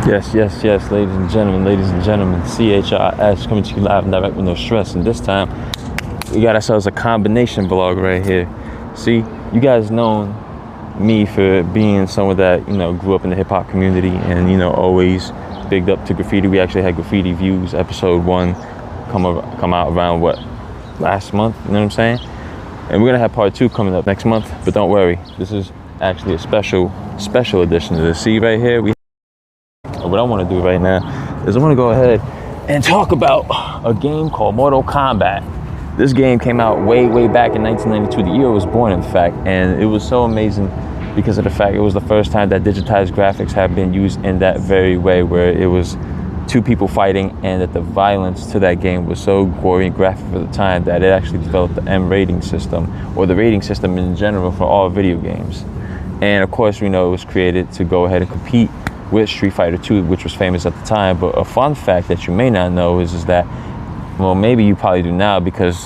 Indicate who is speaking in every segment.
Speaker 1: Yes, yes, yes, ladies and gentlemen, CHRS coming to you live and direct with no stress. And this time, we got ourselves a combination vlog right here. See, you guys know me for being someone that, grew up in the hip hop community and, always bigged up to graffiti. We actually had Graffiti Views episode 1 come out around last month, you know what I'm saying? And we're gonna have part 2 coming up next month, but don't worry, this is actually a special edition to this. See right here, what I want to do right now is I want to go ahead and talk about a game called Maortal Kombat. This game came out way back in 1992, the year I was born in fact, and it was so amazing because of the fact it was the first time that digitized graphics have been used in that very way, where it was 2 people fighting, and that the violence to that game was so gory and graphic for the time that it actually developed the M rating system, or the rating system in general for all video games. And of course, we know it was created to go ahead and compete with Street Fighter 2, which was famous at the time. But a fun fact that you may not know is that, well, maybe you probably do now because,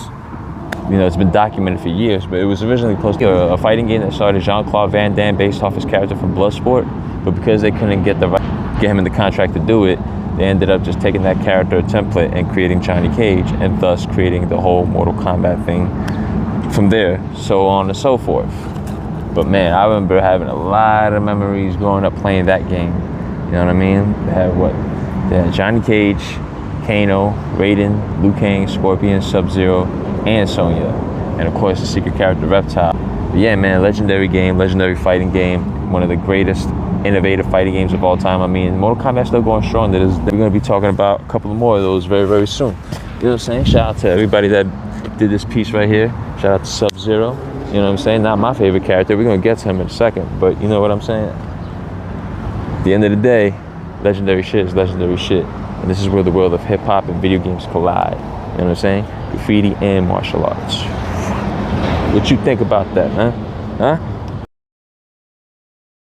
Speaker 1: it's been documented for years, but it was originally supposed to be a fighting game that started Jean-Claude Van Damme based off his character from Bloodsport. But because they couldn't get him in the contract to do it, they ended up just taking that character template and creating Johnny Cage, and thus creating the whole Mortal Kombat thing from there, so on and so forth. But man, I remember having a lot of memories growing up playing that game. You know what I mean? They had Johnny Cage, Kano, Raiden, Liu Kang, Scorpion, Sub-Zero, and Sonya. And of course, the secret character Reptile. But yeah, man, legendary game, legendary fighting game. One of the greatest innovative fighting games of all time. I mean, Mortal Kombat's still going strong. We're going to be talking about a couple more of those very soon. You know what I'm saying? Shout out to everybody that did this piece right here. Shout out to Sub-Zero. You know what I'm saying? Not my favorite character. We're going to get to him in a second. But you know what I'm saying? At the end of the day, legendary shit is legendary shit. And this is where the world of hip-hop and video games collide. You know what I'm saying? Graffiti and martial arts. What you think about that, man? Huh?